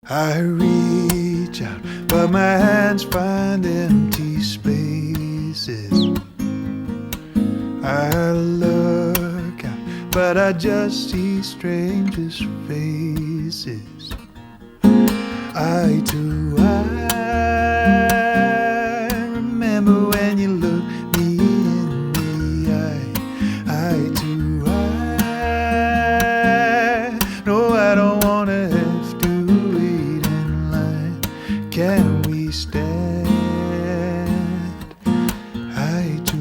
I reach out, but my hands find empty spaces. I look out, but I just see strangers' faces. Eye to eye, remember when you looked me in the eye. Eye to eye, no, I don't wanna have to wait in line. Can we stand eye to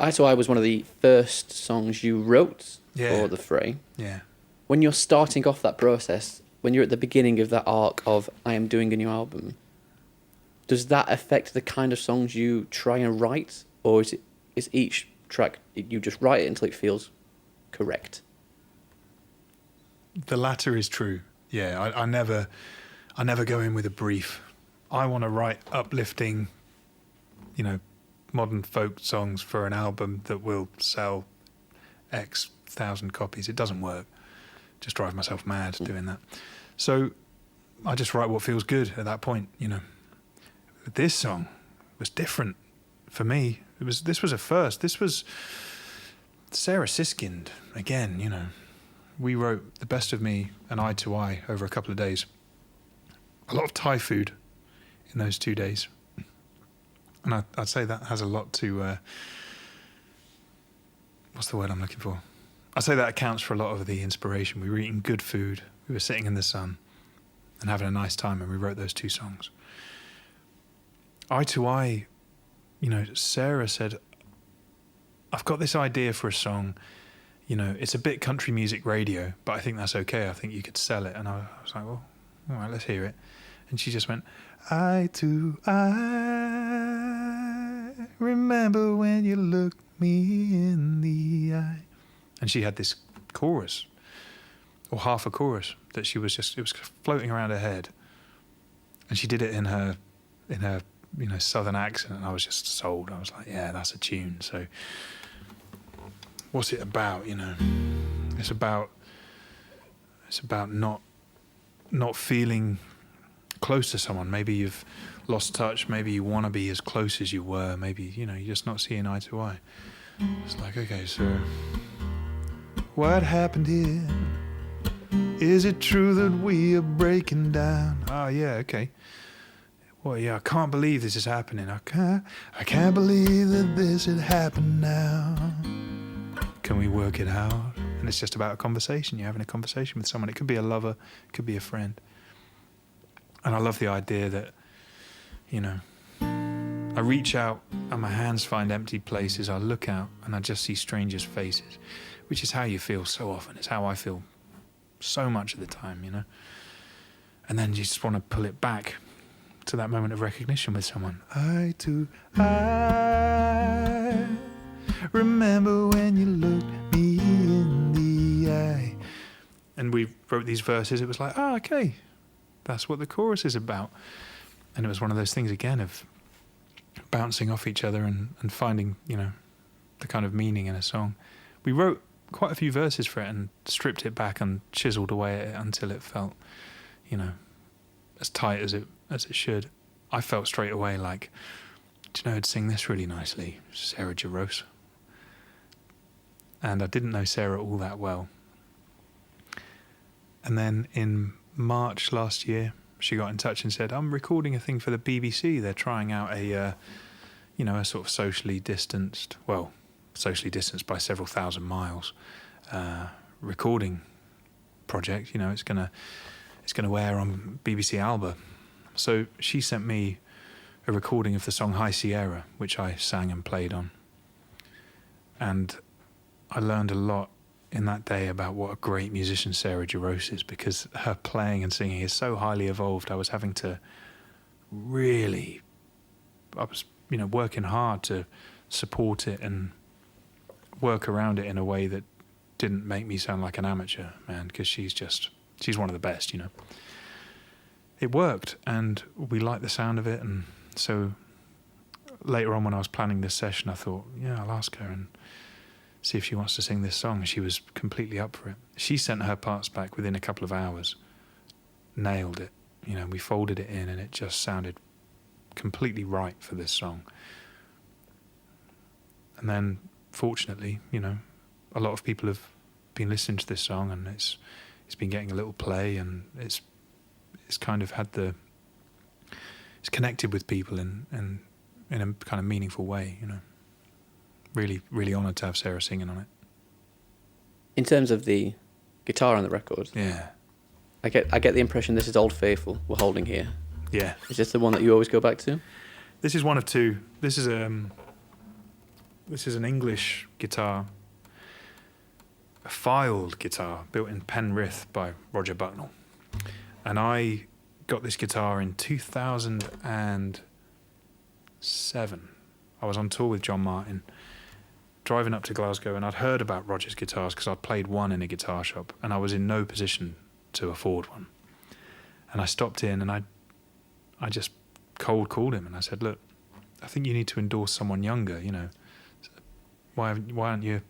Eye to Eye was one of the first songs you wrote for the Fray. Yeah. When you're starting off that process, when you're at the beginning of that arc of I am doing a new album, does that affect the kind of songs you try and write, or is each track you just write it until it feels correct? The latter is true. Yeah, I never go in with a brief. I want to write uplifting, modern folk songs for an album that will sell X thousand copies. It doesn't work. Just drive myself mad doing that. So I just write what feels good at that point, This song was different for me. This was a first. This was Sarah Siskind again, We wrote The Best of Me and Eye to Eye over a couple of days. A lot of Thai food in those 2 days. And I'd say that has a lot to... what's the word I'm looking for? I'd say that accounts for a lot of the inspiration. We were eating good food. We were sitting in the sun and having a nice time, and we wrote those two songs. Eye to Eye, Sarah said, I've got this idea for a song. It's a bit country music radio, but I think that's okay. I think you could sell it. And I was like, well, all right, let's hear it. And she just went, eye to eye, remember when you looked me in the eye. And she had this chorus, or half a chorus, that it was floating around her head. And she did it in her southern accent, and I was just sold. I was like, yeah, that's a tune. So what's it about, It's about not feeling close to someone. Maybe you've lost touch, maybe you want to be as close as you were, maybe, you're just not seeing eye to eye. It's like, okay, so what happened here? Is it true that we are breaking down? Oh, yeah, okay. Well, yeah, I can't believe this is happening. I can't believe that this had happened now. Can we work it out? And it's just about a conversation. You're having a conversation with someone. It could be a lover, it could be a friend. And I love the idea that, I reach out and my hands find empty places. I look out and I just see strangers' faces, which is how you feel so often. It's how I feel so much of the time, And then you just want to pull it back to that moment of recognition with someone. Eye to eye, remember when you looked me in the eye. And we wrote these verses. It was like, oh, okay, that's what the chorus is about. And it was one of those things again of bouncing off each other and finding, the kind of meaning in a song. We wrote quite a few verses for it and stripped it back and chiseled away at it until it felt, as tight as it should. I felt straight away like, do you know who'd sing this really nicely? Sarah Jarosz. And I didn't know Sarah all that well. And then in March last year, she got in touch and said, I'm recording a thing for the BBC. They're trying out a sort of socially distanced by several thousand miles, recording project. It's gonna air on BBC Alba. So she sent me a recording of the song High Sierra, which I sang and played on. And I learned a lot in that day about what a great musician Sarah Jarosz is, because her playing and singing is so highly evolved. I was having to working hard to support it and work around it in a way that didn't make me sound like an amateur, man, because she's one of the best, it worked, and we liked the sound of it. And so later on, when I was planning this session, I thought, yeah, I'll ask her and see if she wants to sing this song. And she was completely up for it. She sent her parts back within a couple of hours, nailed it. You know, we folded it in, and it just sounded completely right for this song. And then, fortunately, you know, a lot of people have been listening to this song, and it's been getting a little play, and it's kind of had it's connected with people in a kind of meaningful way, you know. Really, really honoured to have Sarah singing on it. In terms of the guitar on the record, Yeah. I get the impression this is Old Faithful we're holding here. Yeah. Is this the one that you always go back to? This is one of two. This is an English guitar, a filed guitar built in Penrith by Roger Bucknell. And I got this guitar in 2007. I was on tour with John Martin, driving up to Glasgow, and I'd heard about Roger's guitars because I'd played one in a guitar shop, and I was in no position to afford one. And I stopped in, and I just cold called him, and I said, look, I think you need to endorse someone younger, you know. Why aren't you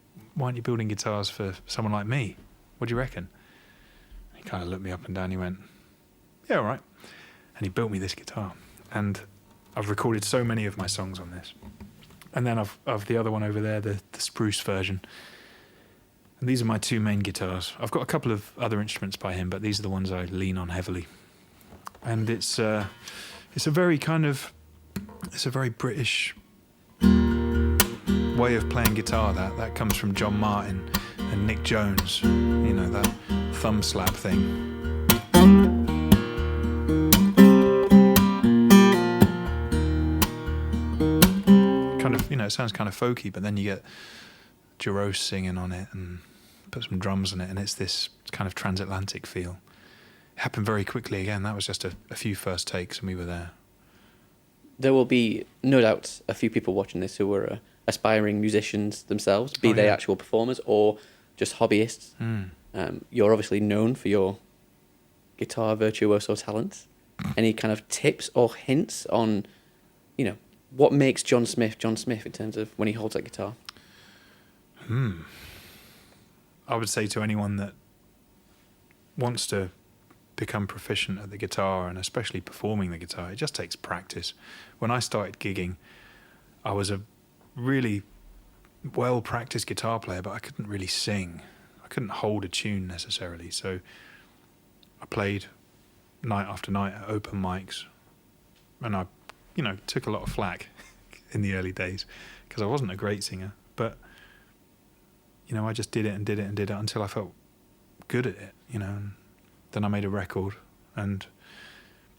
building guitars for someone like me? What do you reckon? He kind of looked me up and down. He went, yeah, all right. And he built me this guitar. And I've recorded so many of my songs on this. And then I've the other one over there, the spruce version. And these are my two main guitars. I've got a couple of other instruments by him, but these are the ones I lean on heavily. And it's a very British way of playing guitar. That comes from John Martin and Nick Jones, you know, that thumb slap thing. Kind of, you know, it sounds kind of folky, but then you get Jarosz singing on it and put some drums on it, and it's this kind of transatlantic feel. It happened very quickly again. That was just a few first takes and we were there. There will be, no doubt, a few people watching this who are aspiring musicians themselves, be they actual performers or just hobbyists. You're obviously known for your guitar virtuoso talent. Any kind of tips or hints on, you know, what makes John Smith in terms of when he holds that guitar? I would say to anyone that wants to become proficient at the guitar, and especially performing the guitar, it just takes practice. When I started gigging, I was a really well-practiced guitar player, but I couldn't really sing. I couldn't hold a tune necessarily, so I played night after night at open mics, and I, you know, took a lot of flack in the early days because I wasn't a great singer, but, you know, I just did it until I felt good at it, you know. And then I made a record and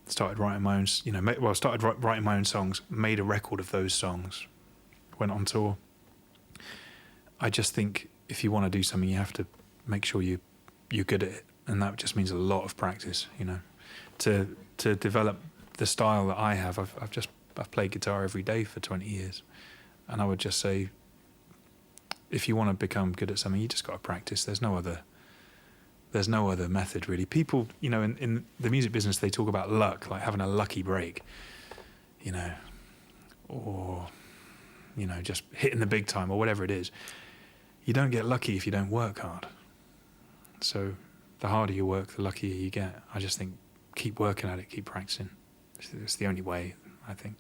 started writing my own, you know, started writing my own songs, made a record of those songs, went on tour. I just think if you want to do something, you have to make sure you're good at it, and that just means a lot of practice, you know. To develop the style that I have, I've played guitar every day for 20 years, and I would just say, if you want to become good at something, you just got to practice. There's no other method, really. People, you know, in the music business, they talk about luck, like having a lucky break, you know, or, you know, just hitting the big time or whatever it is. You don't get lucky if you don't work hard. So the harder you work, the luckier you get. I just think keep working at it, keep practicing. It's the only way, I think.